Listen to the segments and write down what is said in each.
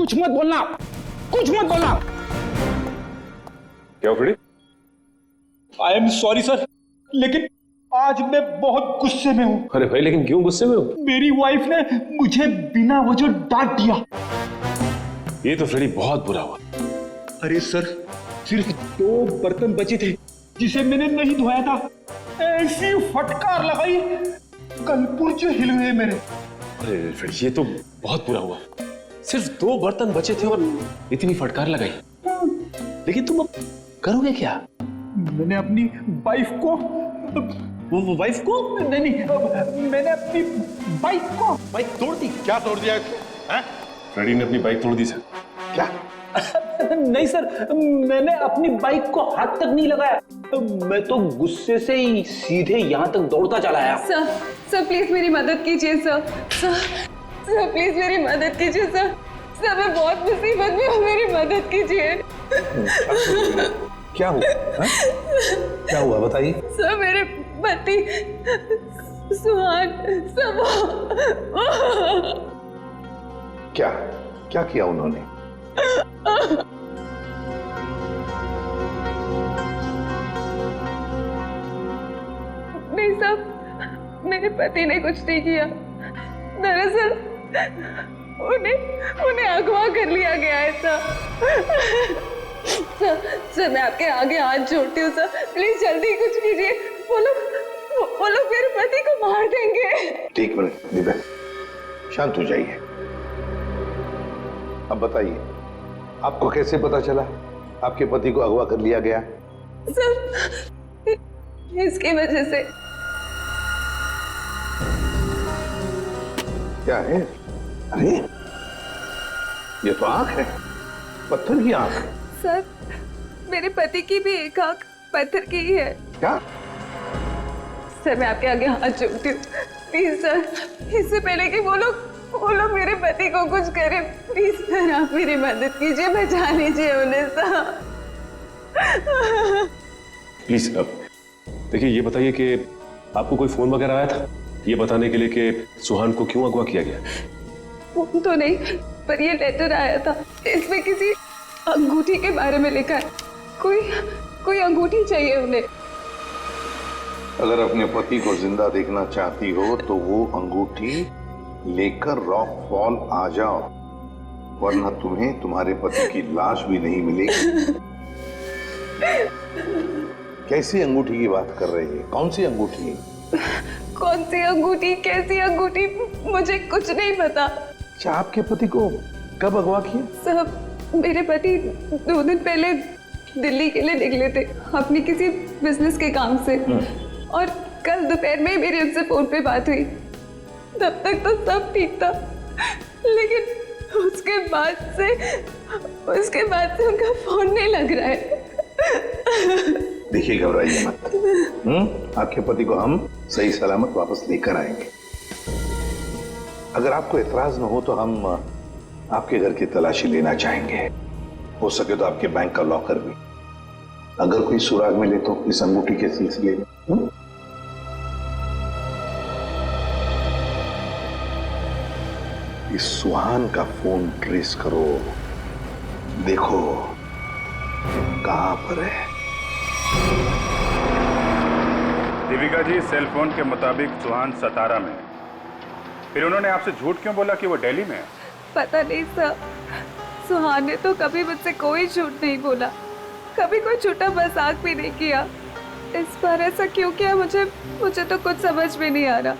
कुछ मत बोलना, कुछ मत बोलना। क्या Freddy? I am sorry sir, लेकिन आज मैं बहुत गुस्से में हूँ। अरे भाई, लेकिन क्यों गुस्से में हो? मेरी वाइफ ने मुझे बिना वजह डांट दिया। ये तो फ्रेडी बहुत बुरा हुआ। अरे सर, सिर्फ 2 बर्तन बचे थे जिसे मैंने नहीं धोया था, ऐसी फटकार लगाई कल पुर्जे हिल गए मेरे। अरे फ्रेडी, ये तो बहुत बुरा हुआ। सिर्फ 2 बर्तन बचे थे और इतनी फटकार लगाई। लेकिन तुम अब करोगे क्या? मैंने अपनी वाइफ को वो वाइफ को? नहीं, मैंने अपनी बाइक तोड़ दी। क्या तोड़ दिया इसने? हैं? फ्रेडी ने अपनी बाइक तोड़ दी सर। क्या? नहीं सर, मैंने अपनी बाइक को हाथ तक नहीं लगाया, मैं तो गुस्से से ही सीधे यहाँ तक दौड़ता चला आया। सर प्लीज मेरी मदद कीजिए सर प्लीज मेरी मदद कीजिए सर मैं बहुत मुसीबत में हूँ, मेरी मदद कीजिए। क्या हुआ? क्या हुआ बताइए। सर मेरे पति सुहान सब क्या क्या किया उन्होंने? नहीं साहब, मेरे पति ने कुछ नहीं किया। दरअसल उन्हें अगवा कर लिया गया है सर मैं आपके आगे हाथ जोड़ती हूँ सर, प्लीज जल्दी कुछ कीजिए। वो लोग मेरे पति को मार देंगे। एक मिनट दिव्या, शांत हो जाइए। अब बताइए, आपको कैसे पता चला आपके पति को अगवा कर लिया गया? सर इसकी वजह से। क्या है? अरे ये तो आंख है, पत्थर की आंख। सर मेरे पति की भी एक आंख पत्थर की ही है। क्या? सर मैं आपके आगे हाथ जोड़ती हूँ, प्लीज सर, इससे पहले कि वो लोग मेरे पति को कुछ करे, प्लीज सर आप मेरी मदद कीजिए, बचा लीजिए उन्हें सर। प्लीज देखिए, ये बताइए कि आपको कोई फोन वगैरह आया था ये बताने के लिए कि सुहान को क्यों अगवा किया गया? फोन तो नहीं, पर ये लेटर आया था, इसमें किसी अंगूठी के बारे में लिखा है। कोई अंगूठी चाहिए उन्हें। अगर अपने पति को जिंदा देखना चाहती हो तो वो अंगूठी लेकर रॉक फॉल आ जाओ, वरना तुम्हें तुम्हारे पति की लाश भी नहीं मिलेगी। कैसी अंगूठी की बात कर रही है? कौन सी अंगूठी? कौन सी अंगूठी, कैसी अंगूठी, मुझे कुछ नहीं पता। अच्छा, आपके पति को कब अगवा किया? साहब मेरे पति 2 दिन पहले दिल्ली के लिए निकले थे अपनी किसी बिजनेस के काम से, और कल दोपहर में मेरी उनसे फोन पे बात हुई। तब तक तो सब ठीक था, लेकिन उसके बाद से उनका फोन नहीं लग रहा है। देखिए, घबराइए मत। आपके पति को हम सही सलामत वापस लेकर आएंगे। अगर आपको एतराज न हो तो हम आपके घर की तलाशी लेना चाहेंगे, हो सके तो आपके बैंक का लॉकर भी, अगर कोई सुराग मिले तो इस अंगूठी के सिलसिले में। इस सुहान का फोन ट्रेस करो, देखो कहां पर है। दीपिका जी, सेल फोन के मुताबिक सुहान सतारा में है। फिर उन्होंने आपसे झूठ क्यों बोला कि वो दिल्ली में है? पता नहीं सर, सुहान ने तो कभी मुझसे कोई झूठ नहीं बोला, कभी कोई झूठा मजाक भी नहीं किया। इस बार ऐसा क्यों किया मुझे तो कुछ समझ में नहीं आ रहा।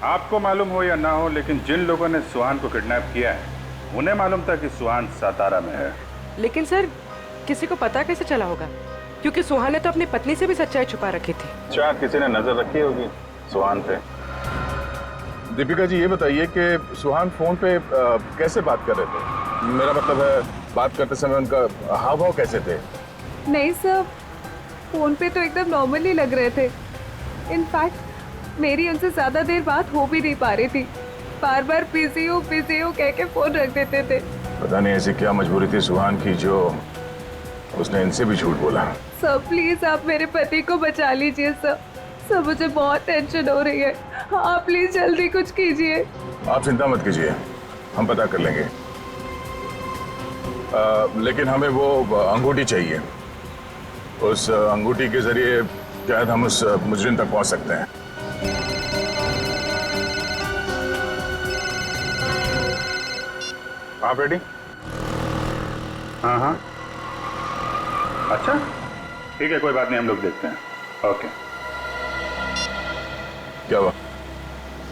आपको मालूम हो या ना हो, लेकिन जिन लोगों ने सुहान को किडनैप किया है उन्हें मालूम था कि सुहान सतारा में है। लेकिन सर, किसी को पता कैसे चला होगा? क्योंकि सुहान ने तो अपनी पत्नी से भी सच्चाई छुपा रखी थी। अच्छा, किसी ने नजर रखी होगी सुहान पे। दीपिका जी, ये बताइए कि सुहान फोन पे कैसे बात कर रहे थे? मेरा मतलब है, बात करते समय उनका हाव भाव कैसे थे? नहीं सर, फोन पे तो एकदम नॉर्मली लग रहे थे। इनफैक्ट मेरी उनसे ज्यादा देर बात हो भी नहीं पा रही थी, बार बार बिजी हो कह के फोन रख देते थे। पता नहीं ऐसी क्या मजबूरी थी सुहान की जो उसने इनसे भी झूठ बोला। सर प्लीज आप मेरे पति को बचा लीजिए सर, मुझे बहुत टेंशन हो रही है। आप प्लीज जल्दी कुछ कीजिए। आप चिंता मत कीजिए, हम पता कर लेंगे। लेकिन हमें वो अंगूठी चाहिए। उस अंगूठी के जरिए शायद हम उस मुजरिम तक पहुंच सकते हैं। आप रेडी? हाँ हाँ, अच्छा ठीक है, कोई बात नहीं, हम लोग देखते हैं। ओके। क्या हुआ?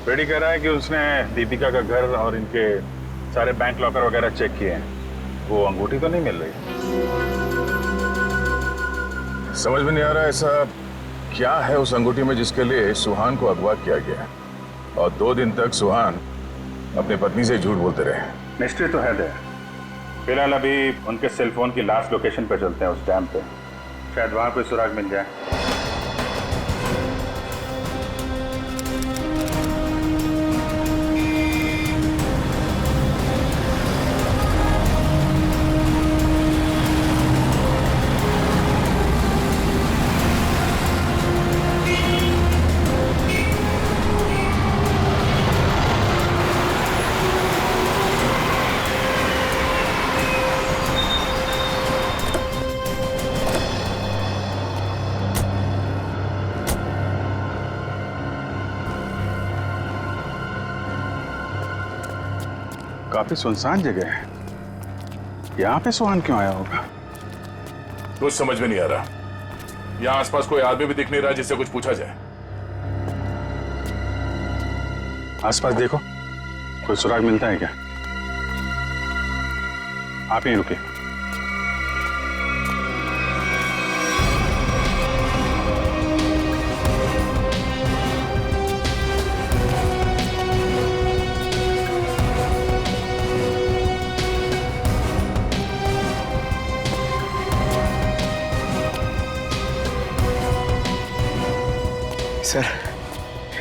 रेडी कह रहा है कि उसने दीपिका का घर और इनके सारे बैंक लॉकर वगैरह चेक किए हैं, वो अंगूठी तो नहीं मिल रही। समझ में नहीं आ रहा ऐसा क्या है उस अंगूठी में जिसके लिए सुहान को अगवा किया गया और 2 दिन तक सुहान अपनी पत्नी से झूठ बोलते रहे। मिस्ट्री तो है दे। फिलहाल अभी उनके सेल फोन की लास्ट लोकेशन पे चलते हैं, उस डैम पे, शायद वहां कोई सुराग मिल जाए। काफी सुनसान जगह है, यहाँ पे सुहान क्यों आया होगा? कुछ समझ में नहीं आ रहा। यहाँ आसपास कोई आदमी भी दिख नहीं रहा जिससे कुछ पूछा जाए। आसपास देखो, कोई सुराग मिलता है क्या? आप यहीं रुके। सर,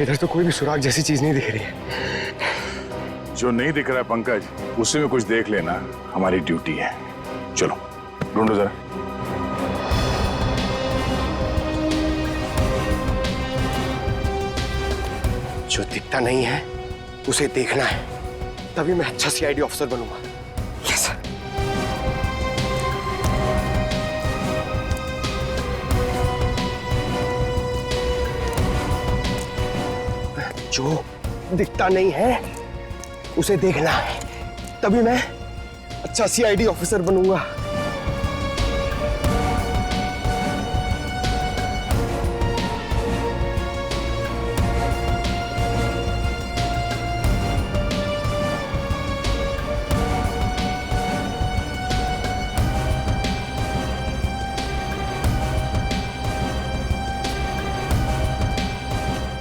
इधर तो कोई भी सुराग जैसी चीज नहीं दिख रही है। जो नहीं दिख रहा है पंकज, उसी में कुछ देख लेना हमारी ड्यूटी है। चलो ढूंढो जरा। जो दिखता नहीं है उसे देखना है, तभी मैं अच्छा सीआईडी ऑफिसर बनूंगा। Yes sir. जो दिखता नहीं है उसे देखना है, तभी मैं अच्छा सीआईडी ऑफिसर बनूंगा।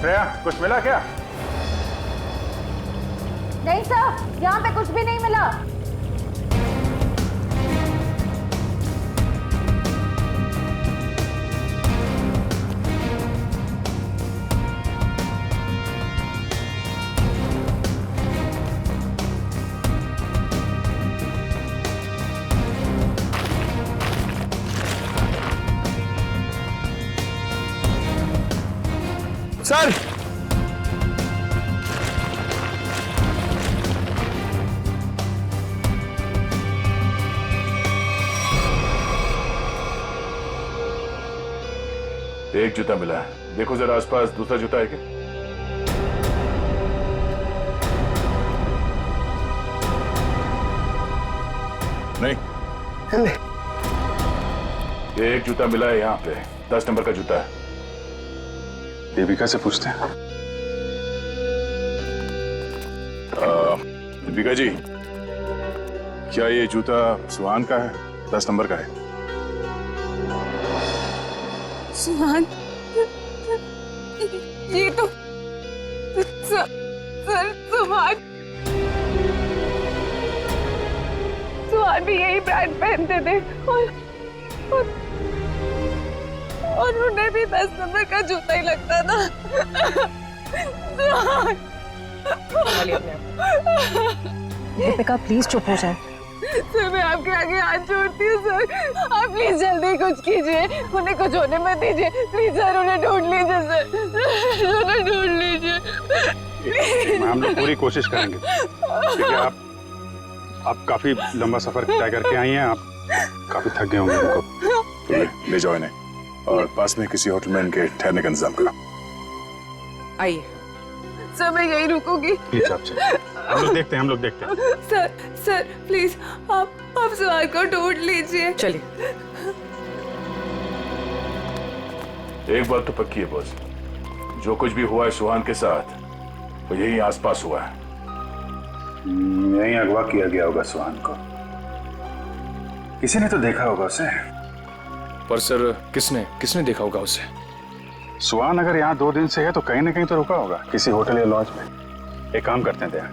श्रेया, कुछ मिला क्या? नहीं सर, यहाँ पे कुछ भी नहीं मिला। सर, एक जूता मिला है, देखो जरा आसपास दूसरा जूता है क्या? नहीं, एक जूता मिला है यहाँ पे, 10 नंबर का जूता है। देविका से पूछते हैं। दीपिका जी, क्या ये जूता सुहान का है? 10 नंबर का है। सुहान, ये तो सर सुहान भी यही ब्रांड पहनते थे और उन्हें भी 10 नंबर का जूता ही लगता था। सुहान, दीपिका प्लीज चुप हो जाए। सर मैं आपके आगे हाथ जोड़ती हूँ सर, आप प्लीज जल्दी कुछ कीजिए, उन्हें कुछ होने मत दीजिए प्लीज सर, उन्हें ढूंढ लीजिए सर, उन्हें ढूंढ लीजिए। हम लोग पूरी कोशिश करेंगे। ठीक है, आप आप काफी लंबा सफर तय करके आई हैं, आप काफी थक गए होंगे इनको। ले जाओ इन्हें और पास में किसी होटल में इनके ठहरने का इंतजाम करो। आइए। सर मैं यही रुकूंगी। प्लीज आप चलिए। हम लोग देखते हैं। सर प्लीज आप सुहान को ढूंढ लीजिए। चलिए। एक बात तो पक्की है बॉस, जो कुछ भी हुआ है सुहान के साथ वो यही आसपास हुआ है। यहीं अगवा किया गया होगा सुहान को, किसी ने तो देखा होगा उसे। पर सर किसने देखा होगा उसे? सुहान अगर यहाँ 2 दिन से है तो कहीं ना कहीं तो रुका होगा, किसी होटल या लॉज में। एक काम करते हैं दया,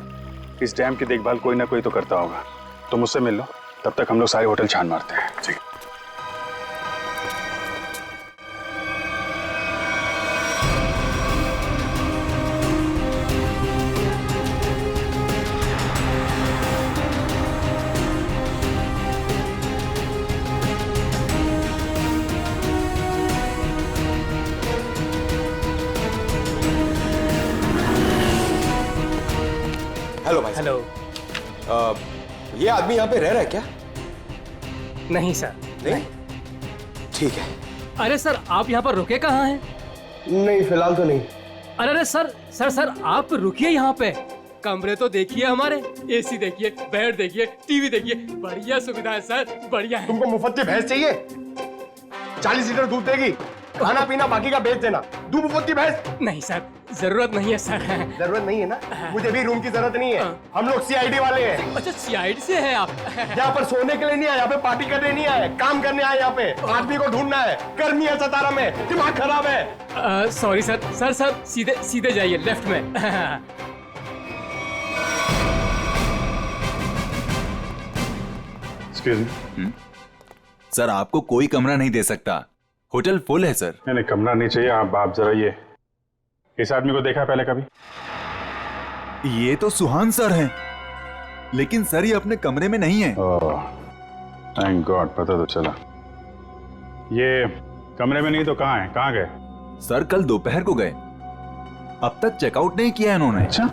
इस डैम की देखभाल कोई ना कोई तो करता होगा, तो मुझसे मिल लो, तब तक हम लोग सारे होटल छान मारते हैं। ठीक। हेलो भाई। हेलो। ये आदमी यहाँ पे रह रहा है क्या? नहीं सर। नहीं? ठीक है। अरे सर आप यहाँ पर रुके कहाँ हैं? नहीं फिलहाल तो नहीं। अरे सर आप रुकिए यहाँ पे। कमरे तो देखिए हमारे, एसी देखिए, बेड देखिए, टीवी देखिए, बढ़िया सुविधा है सर, बढ़िया है। तुमको मुफ्त की भैंस चाहिए? 40 लीटर दूध देगी, खाना पीना बाकी का बेच देना। दूध मुफ्त की भैंस? नहीं सर, जरूरत नहीं है सर। जरूरत नहीं है ना? मुझे भी रूम की जरूरत नहीं है, हम लोग सीआईडी वाले हैं। अच्छा सीआईडी से हैं आप? यहाँ पर सोने के लिए नहीं आए, यहाँ पे पार्टी करने नहीं आए, काम करने आए। यहाँ पे आदमी को ढूंढना है, गर्मी है सतारा में, दिमाग खराब है। सॉरी सर सीधे जाइए लेफ्ट में। Excuse me. सर आपको कोई कमरा नहीं दे सकता, होटल फुल है सर। नहीं कमरा नहीं चाहिए। आप जरा ये इस आदमी को देखा है पहले कभी? ये तो सुहान सर हैं, लेकिन सर ये अपने कमरे में नहीं है। ओह थैंक गॉड, पता तो चला। ये कमरे में नहीं तो कहाँ है? कहाँ गए? सर कल दोपहर को गए, अब तक चेकआउट नहीं किया इन्होंने। अच्छा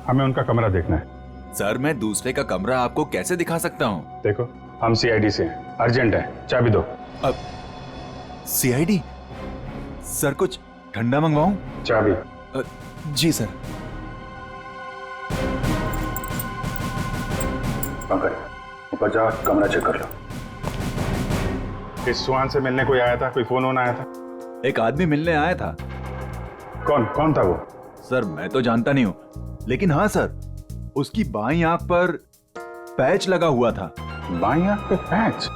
हमें उनका कमरा देखना है। सर मैं दूसरे का कमरा आपको कैसे दिखा सकता हूँ? देखो हम सीआईडी से हैं, अर्जेंट है, चाबी दो। अब सीआईडी? सर कुछ ठंडा मंगवाऊं? चाबी। जी सर। पंकज ऊपर जाओ, कमरा चेक कर लो। इस सुहान से मिलने कोई आया था? कोई फोन आया था? एक आदमी मिलने आया था। कौन था वो? सर मैं तो जानता नहीं हूँ, लेकिन हाँ सर उसकी बाईं आंख पर पैच लगा हुआ था। बाईं आंख पे पैच?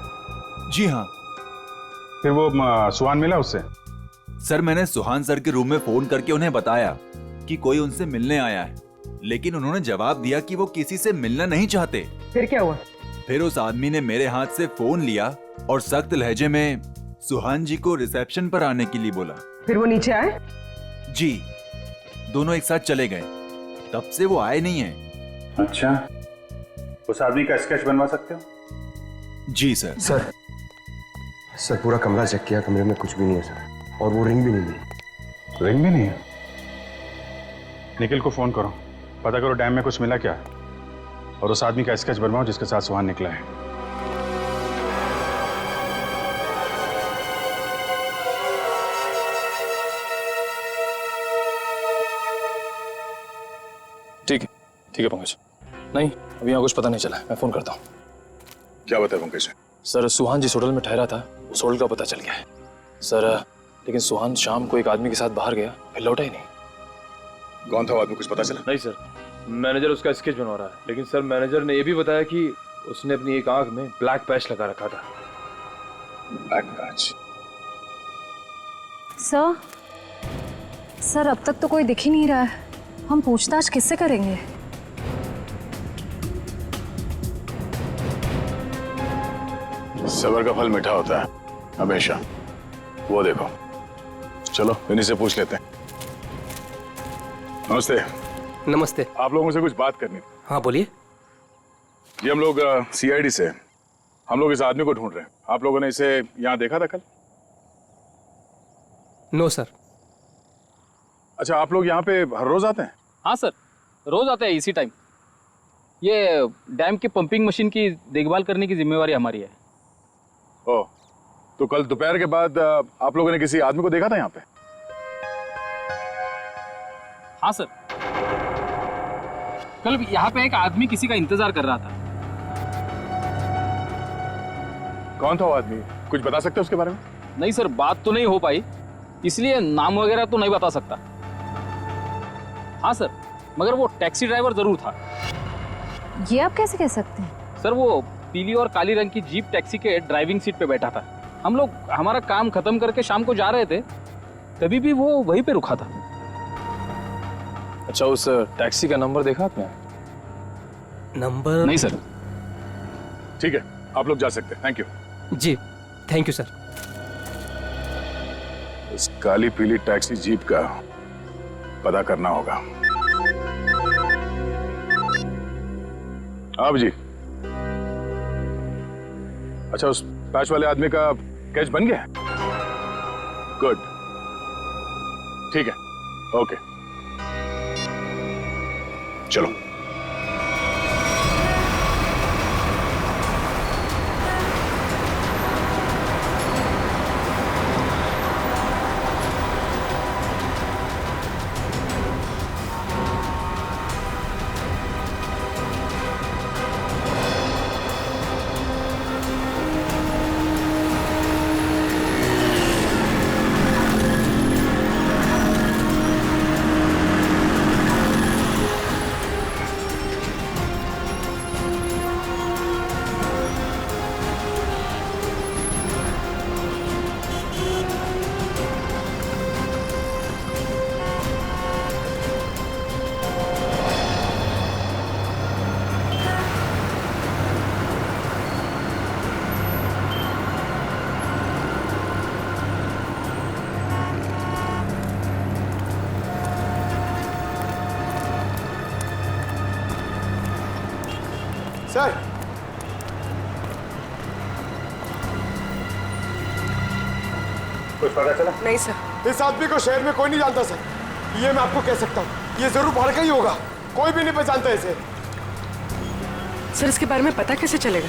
जी हाँ। फिर वो सुहान मिला उससे? सर मैंने सुहान सर के रूम में फोन करके उन्हें बताया कि कोई उनसे मिलने आया है, लेकिन उन्होंने जवाब दिया कि वो किसी से मिलना नहीं चाहते। फिर क्या हुआ? फिर उस आदमी ने मेरे हाथ से फोन लिया और सख्त लहजे में सुहान जी को रिसेप्शन पर आने के लिए बोला। फिर वो नीचे आए? जी, दोनों एक साथ चले गए, तब से वो आए नहीं हैं। अच्छा, उस आदमी का स्केच बनवा सकते हो? जी सर। सर पूरा कमरा चेक किया, कमरे में कुछ भी नहीं है सर, और वो रिंग भी नहीं मिली। रिंग भी नहीं है? निखिल को फोन करो, पता करो डैम में कुछ मिला क्या, और उस आदमी का स्केच बनवाओ जिसके साथ सुहान निकला है। ठीक है पंकज। नहीं अभी यहाँ कुछ पता नहीं चला, मैं फोन करता हूँ। क्या बताया पंकज? सर सुहान जिस होटल में ठहरा था उस होटल का पता चल गया है सर, लेकिन सुहान शाम को एक आदमी के साथ बाहर गया, फिर लौटा ही नहीं। कौन था वो आदमी, कुछ पता चला? नहीं सर, मैनेजर उसका स्केच बनवा रहा है, लेकिन सर मैनेजर ने यह भी बताया कि उसने अपनी एक आंख में ब्लैक पैच लगा रखा था। Black patch? सर अब तक तो कोई दिख ही नहीं रहा है, हम पूछताछ किससे करेंगे? सबर का फल मीठा होता है हमेशा, वो देखो। चलो इन्हीं से पूछ लेते हैं। नमस्ते। नमस्ते। आप लोगों से कुछ बात करनी थी। हाँ बोलिए। ये हम लोग सीआईडी से, हम लोग इस आदमी को ढूंढ रहे हैं। आप लोगों ने इसे यहाँ देखा था कल? No sir. अच्छा, आप लोग यहाँ पे हर रोज आते हैं? हाँ सर, रोज आते हैं इसी टाइम। ये डैम की पंपिंग मशीन की देखभाल करने की जिम्मेवारी हमारी है। ओह, तो कल दोपहर के बाद आप लोगों ने किसी आदमी को देखा था यहाँ पे? हाँ सर, कल यहाँ पे एक आदमी किसी का इंतजार कर रहा था। कौन था वो आदमी, कुछ बता सकते हो उसके बारे में? नहीं सर, बात तो नहीं हो पाई, इसलिए नाम वगैरह तो नहीं बता सकता। हाँ सर, मगर वो टैक्सी ड्राइवर जरूर था। ये आप कैसे कह सकते हैं? सर वो पीली और काली रंग की जीप टैक्सी के ड्राइविंग सीट पे बैठा था। हम लोग हमारा काम खत्म करके शाम को जा रहे थे, तभी भी वो वहीं पे रुका था। अच्छा, उस टैक्सी का नंबर देखा आपने? नंबर नहीं सर। ठीक है, आप लोग जा सकते हैं। Thank you ji, thank you sir. इस काली पीली टैक्सी जीप का पता करना होगा। आप जी, अच्छा उस पैच वाले आदमी का कैच बन गया? गुड, ठीक है, ओके, चलो। सर, कुछ पता चला? नहीं सर। इस आदमी को शहर में कोई नहीं जानता सर। ये मैं आपको कह सकता हूँ, ये जरूर बाहर का ही होगा, कोई भी नहीं पहचानता इसे। सर इसके बारे में पता कैसे चलेगा?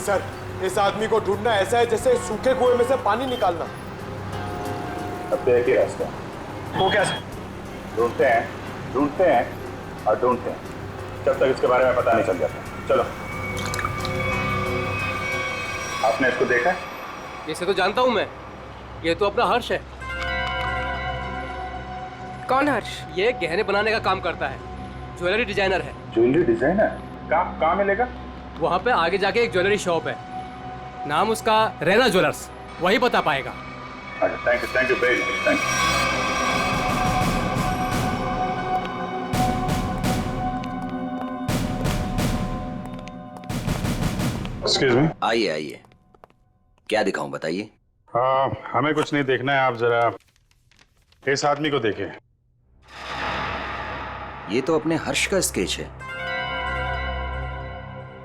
सर, इस आदमी को ढूंढना ऐसा है जैसे सूखे कुएं में से पानी निकालना। अब तो एक ही रास्ता। वो क्या सर? ढूंढते हैं और ढूंढते हैं जब तक इसके बारे में पता नहीं चल जाता। चलो। आपने इसको देखा है? इसे तो जानता हूं मैं, ये तो अपना हर्ष है। कौन हर्ष? ये गहने बनाने का काम करता है, ज्वेलरी डिजाइनर है। Jewellery designer? कहाँ मिलेगा? वहाँ पे आगे जाके एक ज्वेलरी शॉप है, नाम उसका रैना ज्वेलर्स, वही बता पाएगा। Thank you very much, thank you. Excuse me. आइए आइए, क्या दिखाऊं बताइए। हमें कुछ नहीं देखना है, आप जरा इस आदमी को देखिए। ये तो अपने हर्ष का स्केच है।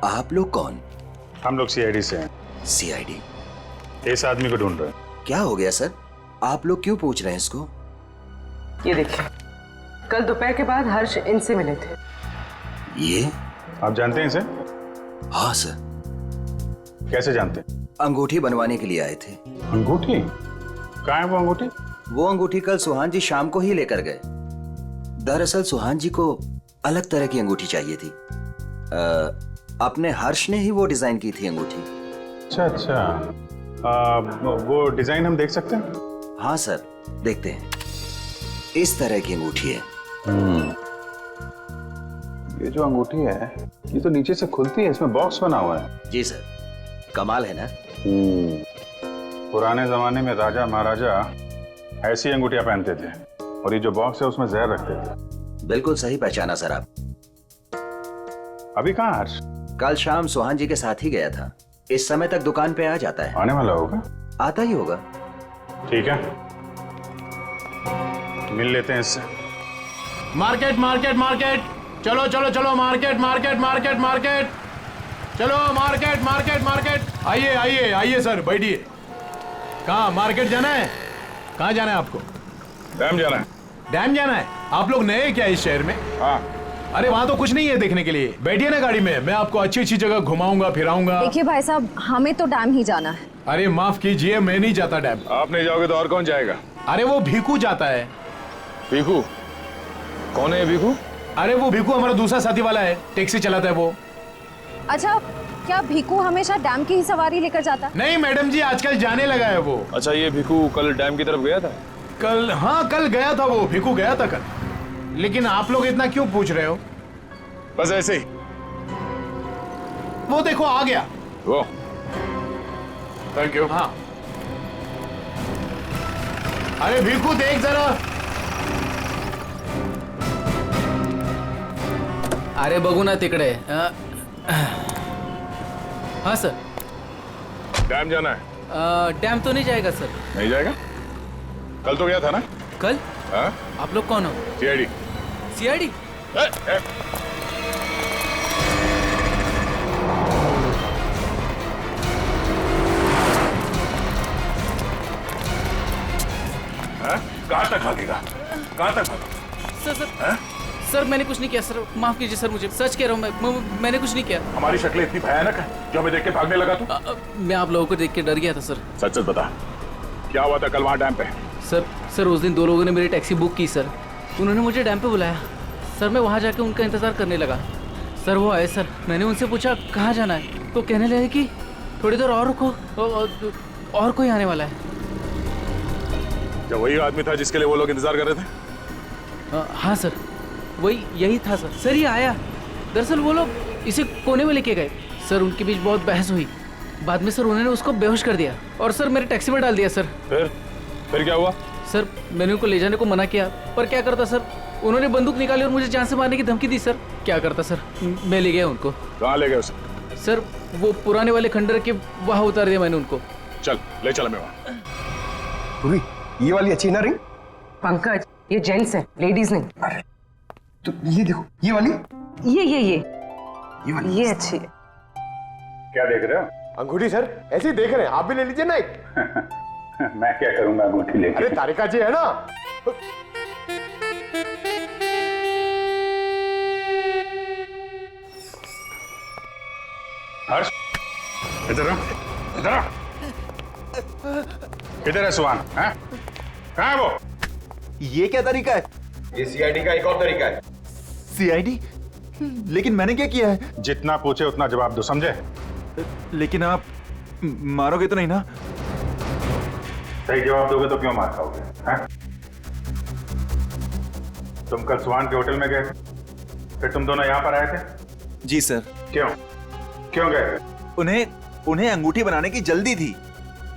आप लोग कौन? हम लोग सीआईडी से हैं। सीआईडी? इस आदमी को ढूंढ रहे हैं। क्या हो गया सर, आप लोग क्यों पूछ रहे हैं इसको? ये देखिए, कल दोपहर के बाद हर्ष इनसे मिले थे। ये आप जानते हैं इसे? हाँ सर। कैसे जानते हैं? अंगूठी बनवाने के लिए आए थे। अंगूठी? कहाँ है वो अंगूठी? वो अंगूठी कल सुहान जी शाम को ही लेकर गए। दरअसल सुहान जी को अलग तरह की अंगूठी चाहिए थी। अपने हर्ष ने ही वो डिजाइन की थी अंगूठी। अच्छा, वो डिजाइन हम देख सकते हैं? हाँ सर, देखते हैं। इस तरह की अंगूठी है। ये जो अंगूठी है, ये तो नीचे से खुलती है, इसमें बॉक्स बना हुआ है। जी सर, कमाल है ना। पुराने जमाने में राजा महाराजा ऐसी अंगूठियां पहनते थे, और ये जो बॉक्स है उसमें जहर रखते थे। बिल्कुल सही पहचाना सर आप। अभी कहाँ हर्ष? कल शाम सुहान जी के साथ ही गया था। इस समय तक दुकान पे आ जाता है। आने वाला होगा? आता ही होगा। ठीक है, मिल लेते हैं इससे। मार्केट मार्केट मार्केट, चलो चलो चलो, मार्केट मार्केट मार्केट मार्केट, चलो मार्केट मार्केट मार्केट। आइए आइए आइए सर, बैठिए। कहाँ मार्केट जाना है? कहाँ जाना है आपको? डैम जाना है। डैम जाना है? आप लोग नए क्या इस शहर में? हाँ, अरे वहाँ तो कुछ नहीं है देखने के लिए, बैठिए ना गाड़ी में, मैं आपको अच्छी अच्छी जगह घुमाऊंगा फिराऊंगा। देखिए भाई साहब, हमें तो डैम ही जाना है। अरे माफ कीजिए, मैं नहीं जाता डैम। आप नहीं जाओगे तो और कौन जाएगा? अरे वो भीखू जाता है। भीखू? कौन है भीखू? अरे वो भीखू हमारा दूसरा साथी वाला है, टैक्सी चलाता है वो। अच्छा, क्या भीखू हमेशा डैम की ही सवारी लेकर जाता है? नहीं मैडम जी, आजकल जाने लगा है वो। अच्छा, ये भीखू कल डैम की तरफ गया था? कल? हाँ कल गया था वो, भीखू गया था कल। लेकिन आप लोग इतना क्यों पूछ रहे हो? बस ऐसे ही। वो देखो आ गया वो। Thank you. हाँ। अरे भीखू देख जरा। अरे बघू ना तिकडे। हाँ सर। डैम जाना है? डैम तो नहीं जाएगा सर। नहीं जाएगा? कल तो गया था ना? कल? हाँ? आप लोग कौन हो? सीआईडी। सीआईडी? कहाँ तक भागेगा? कहाँ तक भागेगा? सर सर सर मैंने कुछ नहीं किया सर, माफ कीजिए सर, मुझे सच कह रहा हूँ, मैंने कुछ नहीं किया। हमारी शक्लें इतनी भयानक है जो हमें देख के भागने लगा तू? मैं आप लोगों को देख के डर गया था सर। सच सच बता, क्या हुआ था कल वहाँ डैम पे? सर उस दिन 2 लोगों ने मेरी टैक्सी बुक की सर, उन्होंने मुझे डैम पे बुलाया सर, मैं वहाँ जाके उनका इंतजार करने लगा सर। वो आए सर, मैंने उनसे पूछा कहाँ जाना है, तो कहने लगे कि थोड़ी देर और रुको, और कोई आने वाला है। क्या वही आदमी था जिसके लिए वो लोग इंतजार कर रहे थे? हाँ सर, वही यही था सर। सर ये आया, दरअसल वो लोग इसे कोने में लेके गए सर, उनके बीच बहुत बहस हुई, बाद में सर उन्होंने उसको बेहोश कर दिया और सर मेरे टैक्सी में डाल दिया सर। फिर क्या हुआ? सर मैंने उनको ले जाने को मना किया, पर क्या करता सर, उन्होंने बंदूक निकाली और मुझे जान से मारने की धमकी दी सर। क्या करता सर, मैं ले गया उनको। कहाँ ले गए उसे? सर वो पुराने वाले खंडर के वहाँ उतार दिया मैंने उनको। चल ले चला मैं वहाँ। ये वाली अच्छी ना रिंग? पंकज, ये जेंट्स है, लेडीज नहीं। अरे तो ये देखो, ये वाली, ये वाली, ये अच्छी है। क्या देख रहे हो? अंगूठी सर, ऐसे ही देख रहे हैं, आप भी ले लीजिए ना एक। मैं क्या करूंगा अंगूठी लेके? अरे तारिका जी है ना। हर्ष, इधर इधर किधर है सुहान? हैं? कहाँ है वो? ये क्या तरीका है? ये सीआईडी का एक और तरीका है। सीआईडी? लेकिन मैंने क्या किया है? जितना पूछे उतना जवाब दो, समझे? लेकिन आप मारोगे तो नहीं ना? सही जवाब दोगे तो क्यों मार खाओगे? हैं? तुम कल सुहान के होटल में गए, फिर तुम दोनों यहाँ पर आए थे? जी सर। क्यों गए? उन्हें अंगूठी बनाने की जल्दी थी।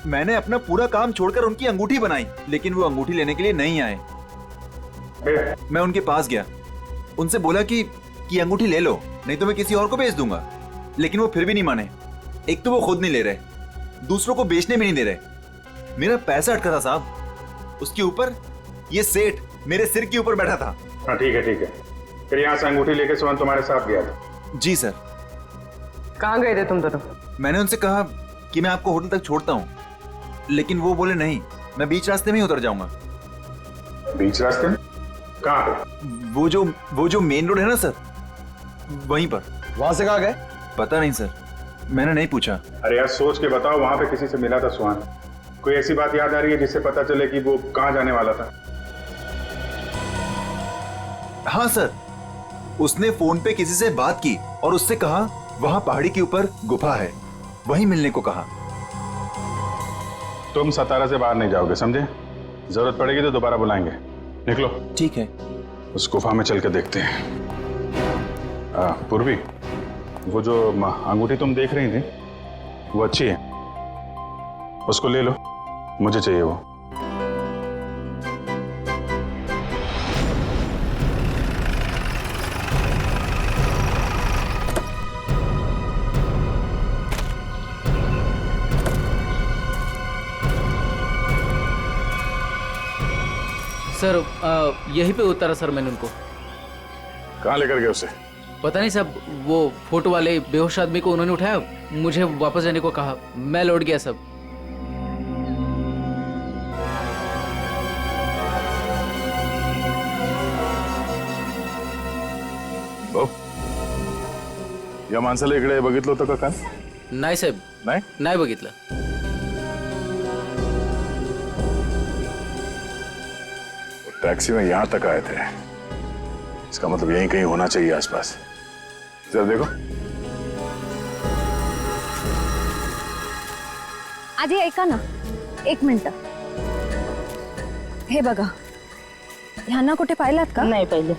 मैंने अपना पूरा काम छोड़कर उनकी अंगूठी बनाई, लेकिन वो अंगूठी लेने के लिए नहीं आए। मैं उनके पास गया, उनसे बोला कि अंगूठी ले लो, नहीं तो मैं किसी और को बेच दूंगा, लेकिन वो फिर भी नहीं माने। एक तो वो खुद नहीं ले रहे, दूसरों को बेचने भी नहीं दे रहे। मेरा पैसा अटका था साहब, उसके ऊपर ये सेठ मेरे सिर के ऊपर बैठा था। हाँ ठीक है। फिर यहाँ से अंगूठी लेके सुहान तुम्हारे साथ गया था? जी सर। कहाँ गए थे तुम दोनों? मैंने उनसे कहा कि मैं आपको होटल तक छोड़ता हूँ, लेकिन वो बोले नहीं, मैं बीच रास्ते में ही उतर जाऊंगा। बीच रास्ते में? कहाँ पे? वो जो मेन रोड है ना सर, वहीं पर। वहां से कहाँ गए? पता नहीं सर, मैंने नहीं पूछा। अरे यार सोच के बताओ, वहां पे किसी से मिला था सुहान? कोई ऐसी बात याद आ रही है जिससे पता चले कि वो कहाँ जाने वाला था? हाँ सर, उसने फोन पे किसी से बात की और उससे कहा वहां पहाड़ी के ऊपर गुफा है, वहीं मिलने को कहा। तुम 17 से बाहर नहीं जाओगे, समझे? जरूरत पड़ेगी तो दोबारा बुलाएंगे। निकलो। ठीक है। उस गुफा में चल के देखते हैं। पूर्वी, वो जो अंगूठी तुम देख रही थी वो अच्छी है, उसको ले लो, मुझे चाहिए वो। सर यहीं पे उतारा सर मैंने उनको। कहाँ लेकर गए उसे? पता नहीं साहब, वो फोटो वाले बेहोश आदमी को उन्होंने उठाया, मुझे वापस जाने को कहा, मैं लौट गया सब। या माणसाला इकडे बघितलं होतं का काल? नाही साहेब, नाही बघितलं. टैक्सी में यहां तक आए थे, इसका मतलब यहीं कहीं होना चाहिए आसपास. जरा देखो. आधी ऐका ना, एक मिनिट. हे बघा, ह्यांना कुठे पाहिलात का? नाही पाहिले.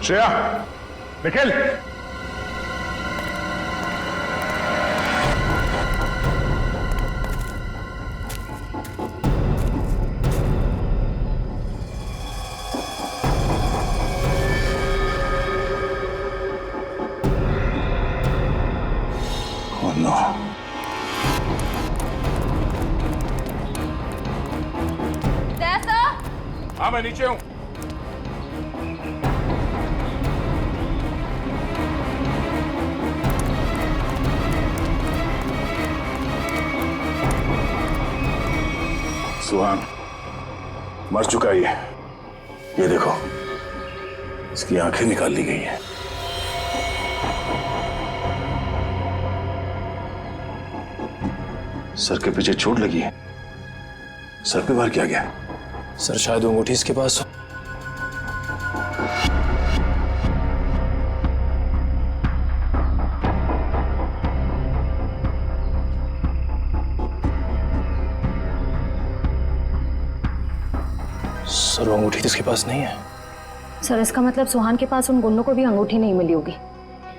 Shreya, Nikhil, oh no. हाँ, मैं नीचे हूं. सुहान मर चुका है ये देखो, इसकी आंखें निकाल ली गई हैं. सर के पीछे चोट लगी है. सर पे वार किया गया. सर शायद अंगूठी इसके पास हो. सर वो अंगूठी इसके पास नहीं है. सर इसका मतलब सुहान के पास उन गुंडों को भी अंगूठी नहीं मिली होगी,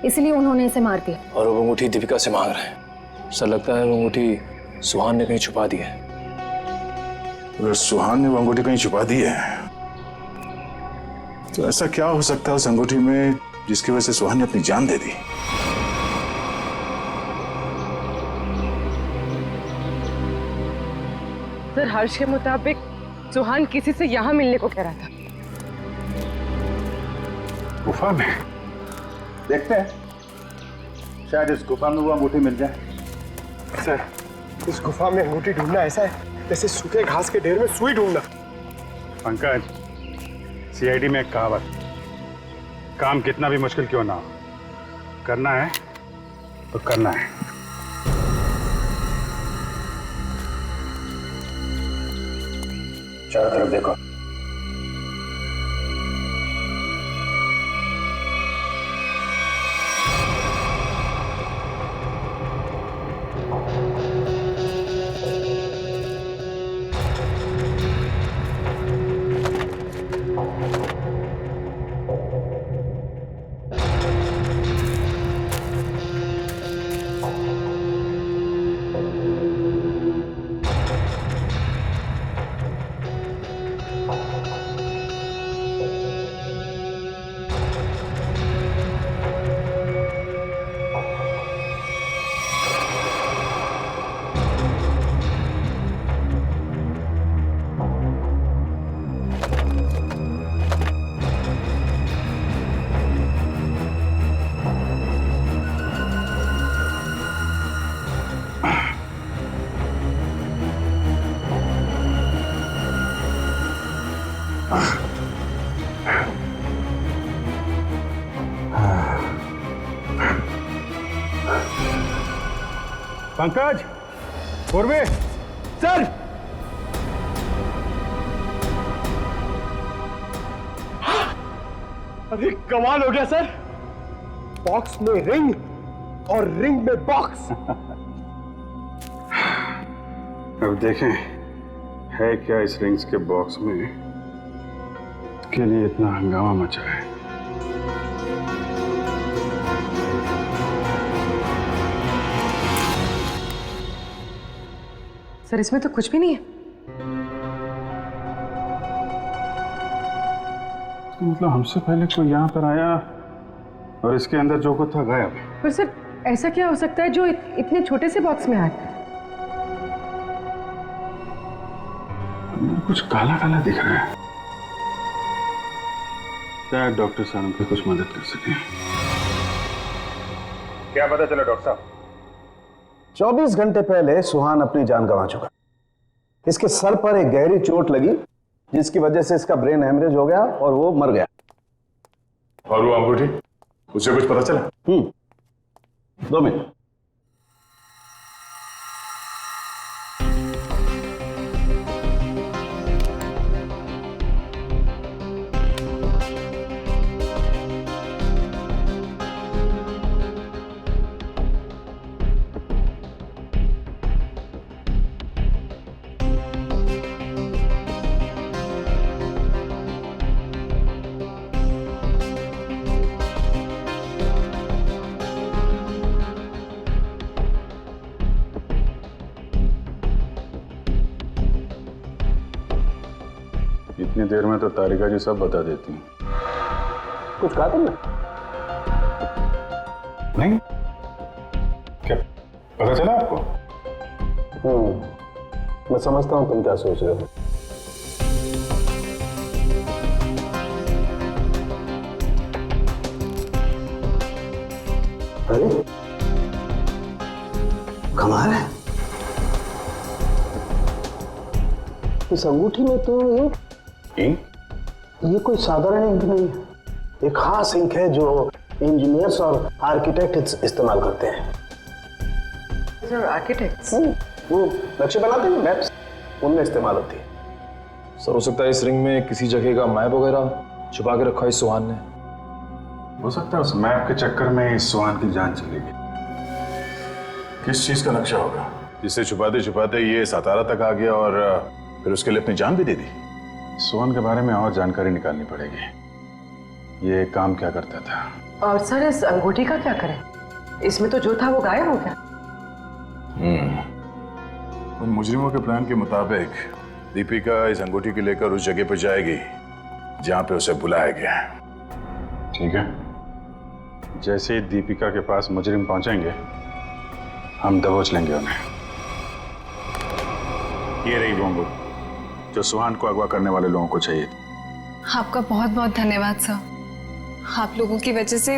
इसलिए उन्होंने इसे मार दिया. और वो अंगूठी दीपिका से मांग रहे हैं. सर लगता है वो अंगूठी सुहान ने कहीं छुपा दी है. अगर सुहान ने वो अंगूठी कहीं छुपा दी है तो ऐसा क्या हो सकता है उस अंगूठी में जिसकी वजह से सुहान ने अपनी जान दे दी? सर हर्ष के मुताबिक सुहान किसी से यहाँ मिलने को कह रहा था. गुफा में देखते हैं, शायद इस गुफा में वो अंगूठी मिल जाए. सर, इस गुफा में अंगूठी ढूंढना ऐसा है जैसे सूखे घास के ढेर में सुई ढूंढना. पंकज, सीआईडी में एक कहावत, काम कितना भी मुश्किल क्यों ना हो, करना है तो करना है. चारों तरफ देखो. पंकज, पूर्वे, सर अरे कमाल हो गया सर, बॉक्स में रिंग और रिंग में बॉक्स। अब देखें है क्या इस रिंग्स के बॉक्स में के लिए इतना हंगामा मचा है। सर इसमें तो कुछ भी नहीं है। तो मतलब हमसे पहले कोई यहाँ पर आया और इसके अंदर जो कुछ था गायब। पर सर ऐसा क्या हो सकता है जो इतने छोटे से बॉक्स में आए? अंदर कुछ काला काला दिख रहा है। शायद डॉक्टर साहब की कुछ मदद कर सके। क्या पता चला डॉक्टर साहब? 24 घंटे पहले सुहान अपनी जान गंवा चुका। इसके सर पर एक गहरी चोट लगी जिसकी वजह से इसका ब्रेन हेमरेज हो गया और वो मर गया। और वो अंगूठी, उसे कुछ पता चला? 2 मिनट। इतनी देर में तो तारिका जी सब बता देती हैं। कुछ कहा तुमने? नहीं, क्या पता चला आपको? मैं समझता हूं तुम क्या सोच रहे हो। अरे कमाल है, इस अंगूठी में तो इंक, ये कोई साधारण इंक नहीं है, एक खास इंक है जो इंजीनियर्स और आर्किटेक्ट्स इस्तेमाल करते हैं। Sir architects? वो नक्शे बनाते हैं, मैप्स, उनमें इस्तेमाल होती है। सर हो सकता है इस रिंग में किसी जगह का मैप वगैरह छुपा के रखा है सुहान ने। हो सकता है उस मैप के चक्कर में इस सुहान की जान चली गई। किस चीज का नक्शा होगा जिससे छुपाते छुपाते ये सातारा तक आ गया और फिर उसके लिए अपनी जान भी दे दी? सुहान के बारे में और जानकारी निकालनी पड़ेगी। ये काम क्या करता था? और सर इस अंगूठी का क्या करें? इसमें तो जो था वो गायब हो गया। उन मुजरिमों के प्लान के मुताबिक दीपिका इस अंगूठी को लेकर उस जगह पर जाएगी जहां पे उसे बुलाया गया है। ठीक है, जैसे ही दीपिका के पास मुजरिम पहुंचेंगे हम दबोच लेंगे उन्हें। ये रही वो अंगूठी जो सुहान को अगवा करने वाले लोगों को चाहिए थी। आपका बहुत बहुत धन्यवाद सर। आप लोगों की वजह से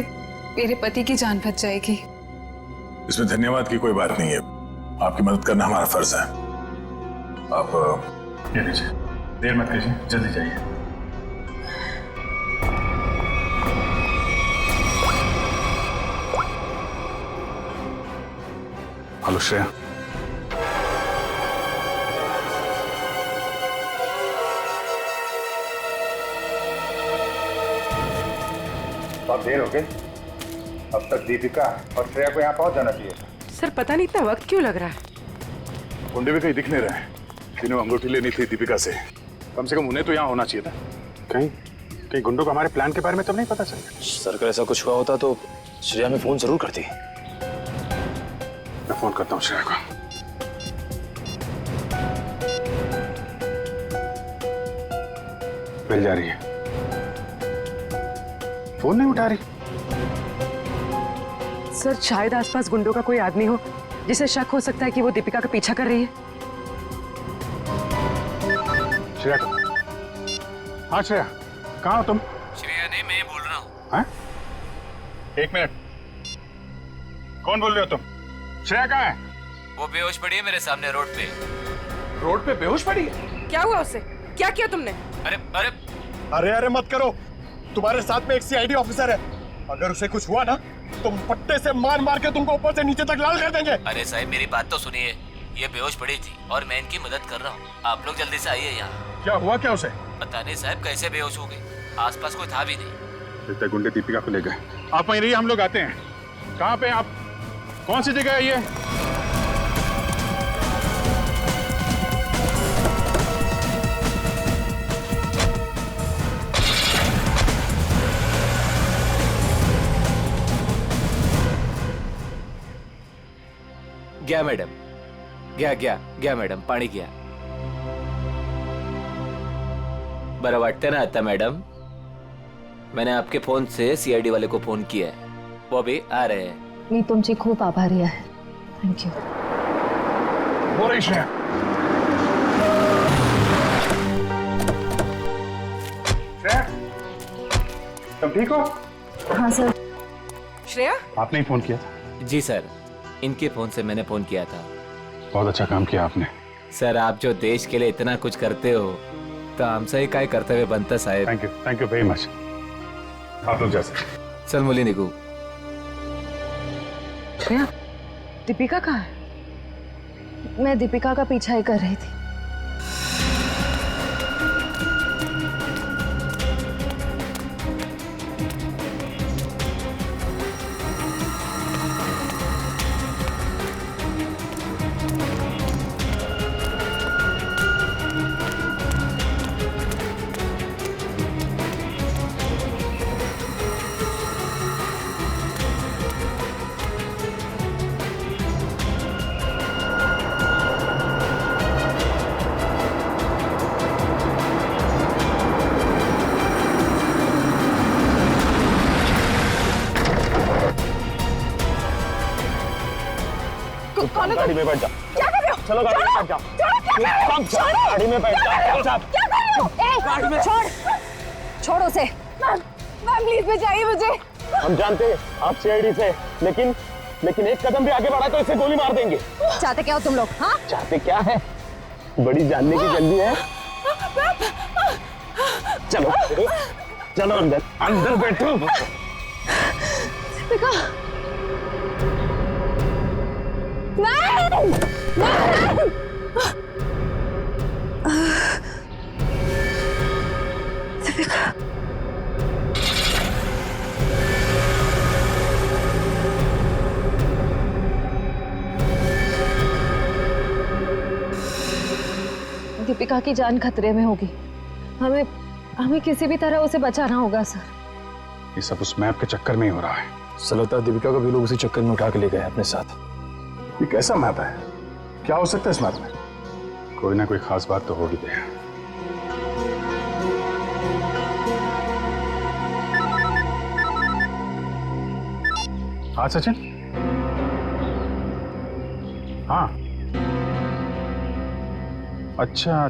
मेरे पति की जान बच जाएगी। इसमें धन्यवाद की कोई बात नहीं है, आपकी मदद करना हमारा फर्ज है। आप ये लीजिए, देर मत कीजिए, जल्दी जाइए। हेलो श्रेया। बहुत देर हो गई, अब तक दीपिका और श्रेया को यहाँ पहुंच जाना चाहिए। सर पता नहीं इतना वक्त क्यों लग रहा है। गुंडे भी कहीं दिख नहीं रहे, जिन्हें अंगूठी लेनी थी दीपिका से, कम से कम उन्हें तो यहाँ होना चाहिए था। कहीं गुंडों को हमारे प्लान के बारे में तो नहीं पता चला? सर अगर ऐसा कुछ हुआ होता तो श्रेया में फोन जरूर करती। मैं फोन करता हूँ श्रेया को। मिल जा रही है, फोन नहीं उठा रही। सर शायद आसपास गुंडों का कोई आदमी हो जिसे शक हो सकता है कि वो दीपिका का पीछा कर रही है। श्रेया को, हाँ श्रेया, कहाँ हो तुम? श्रेया नहीं, मैं बोल रहा हूँ। हाँ? एक मिनट, कौन बोल रहे हो तुम? श्रेया कहाँ है? वो बेहोश पड़ी है मेरे सामने रोड पे। रोड पे बेहोश पड़ी है? क्या हुआ उससे? क्या किया तुमने? अरे अरे अरे अरे मत करो, तुम्हारे साथ में एक सीआईडी ऑफिसर है, अगर उसे कुछ हुआ ना तुम पट्टे से मार मार के तुमको ऊपर से नीचे तक लाल कर देंगे। अरे साहब मेरी बात तो सुनिए, ये बेहोश पड़ी थी और मैं इनकी मदद कर रहा हूँ। आप लोग जल्दी से आइए यहाँ। क्या हुआ क्या उसे? पता नहीं साहब कैसे बेहोश हो गई, आसपास कोई था भी नहीं। लगता है गुंडे दीपिका को ले गए। आप वहीं रहिए, हम लोग आते हैं। कहाँ पे आप? कौन सी जगह है ये? गया मैडम, गया मैडम, पानी गया। बरं वाटतं ना आता मैडम? मैंने आपके फोन से सीआईडी वाले को फोन किया है, वो भी आ रहे हैं। मी तुमची खूप आभारी आहे। थँक्यू। हो रही श्रेया। श्रेया, तुम ठीक हो? हाँ सर। श्रेया, आपने ही फोन किया था? जी सर, इनके फोन से मैंने फोन किया था। बहुत अच्छा काम किया आपने। सर आप जो देश के लिए इतना कुछ करते हो तो हमसे ही काय कर्तव्य बनता साहेब। Thank you very much. आप लोग जा सकते। चल मुली निघू। श्रेया, दीपिका कहाँ है? मैं दीपिका का पीछा ही कर रही थी। गाड़ी में बैठ जाओ। क्या कर रहे हो? चलो गाड़ी में बैठ जाओ। गाड़ी में बैठ जाओ। क्या कर रहे हो? गाड़ी में छोड़ उसे। मैम प्लीज बचाइए मुझे। हम जानते हैं आप सीआईडी से, लेकिन एक कदम भी आगे बढ़ा तो इसे गोली मार देंगे। चाहते क्या हो तुम लोग? हाँ चाहते क्या है? बड़ी जानने की जल्दी है। चलो चलो अंदर बैठो। दीपिका, नहीं दीपिका, दीपिका की जान खतरे में होगी। हमें किसी भी तरह उसे बचाना होगा सर। ये सब उस मैप के चक्कर में ही हो रहा है। सर लगता है दीपिका को भी लोग उसी चक्कर में उठा के ले गए अपने साथ। ये कैसा मैप है? क्या हो सकता है इस मैप में? कोई ना कोई खास बात तो होगी। दे हाँ सचिन। हाँ अच्छा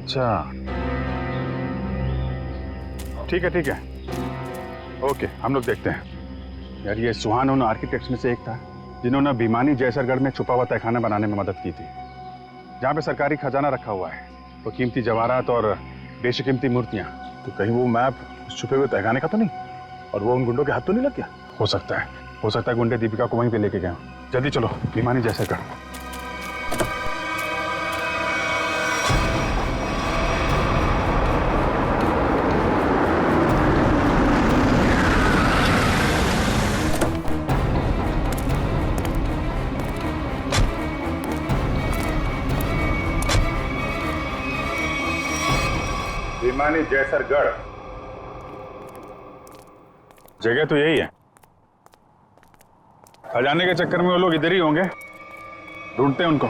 ठीक है ओके, हम लोग देखते हैं। यार ये सुहान उन आर्किटेक्ट्स में से एक था जिन्होंने भिमानी जैसरगढ़ में छुपा हुआ तहखाना बनाने में मदद की थी, जहाँ पे सरकारी खजाना रखा हुआ है, तो कीमती जवाहरात और बेशकीमती मूर्तियां। तो कहीं वो मैप उस छुपे हुए तहखाने का तो नहीं, और वो उन गुंडों के हाथ तो नहीं लग गया? हो सकता है गुंडे दीपिका को वहीं पे लेके गए। जल्दी चलो भिमानी जैसरगढ़। भिमानी जैसरगढ़ जगह तो यही है। खजाने के चक्कर में वो लोग इधर ही होंगे, ढूंढते हैं उनको।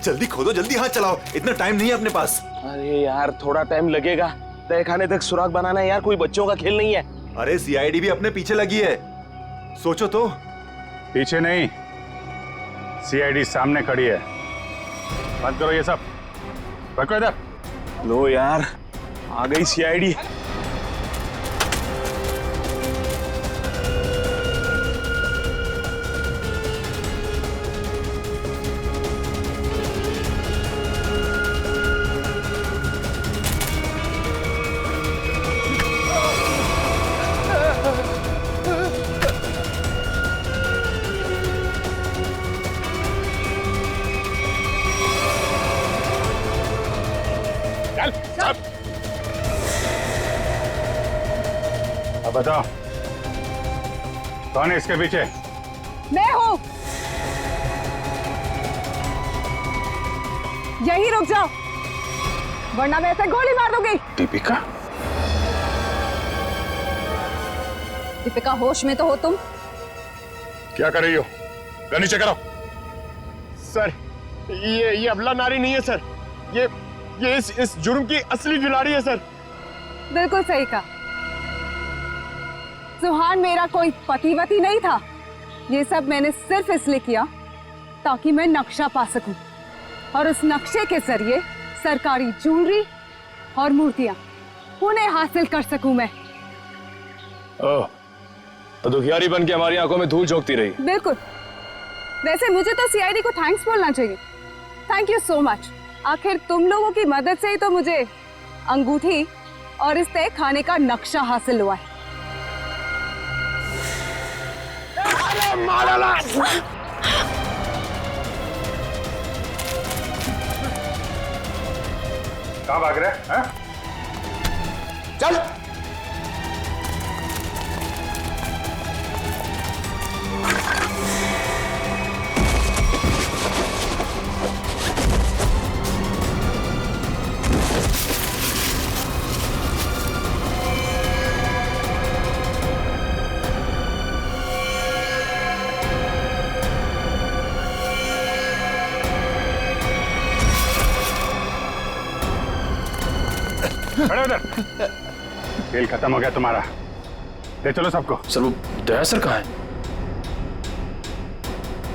जल्दी खोदो, जल्दी हाथ चलाओ, इतना टाइम नहीं है अपने पास। अरे यार थोड़ा टाइम लगेगा, तहखाने तक सुराग बनाना है यार, कोई बच्चों का खेल नहीं है। अरे सीआईडी भी अपने पीछे लगी है, सोचो तो। पीछे नहीं, सीआईडी सामने खड़ी है। बंद करो ये सब, रखो इधर। लो यार, आ गई सीआईडी। अब बताओ कौन है इसके पीछे? मैं हूं। यही रुक जाओ वरना मैं ऐसे गोली मार दूंगी। दीपिका? दीपिका होश में तो हो तुम? क्या कर रही हो? गन नीचे करो। सर ये अबला नारी नहीं है सर, ये इस जुर्म की असली खिलाड़ी है सर। बिल्कुल सही कहा। सुहान मेरा कोई पतिवती नहीं था। ये सब मैंने सिर्फ इसलिए किया ताकि मैं नक्शा पा सकूं और उस नक्शे के जरिए सरकारी ज्वेलरी और मूर्तियां उन्हें हासिल कर सकूं मैं। ओह, तो दुखियारी बन के हमारी आंखों में धूल झोंकती रही। बिल्कुल। वैसे मुझे तो सीआईडी को थैंक्स बोलना चाहिए। Thank you so much. आखिर तुम लोगों की मदद से ही तो मुझे अंगूठी और इस तय खाने का नक्शा हासिल हुआ है। कहाँ भाग रहे हैं? चल। खड़े उधर। खेल खत्म हो गया तुम्हारा, ले चलो सबको। सर वो दया सर कहाँ है?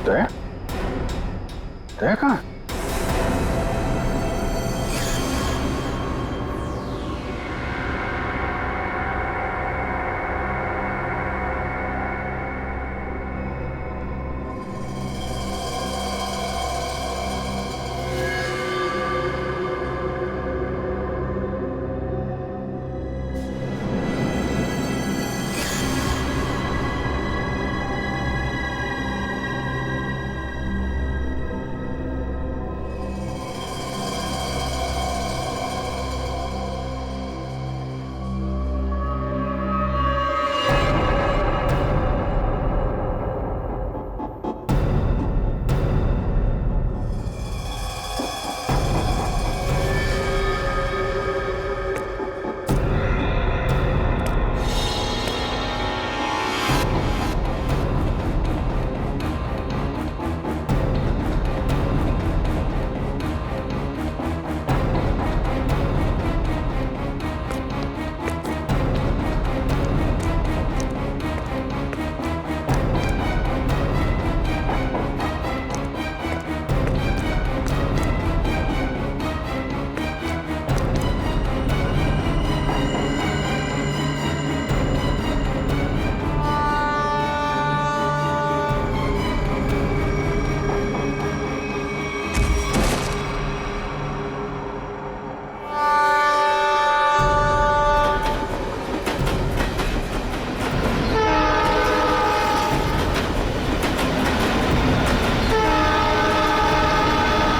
दया? दया कहाँ?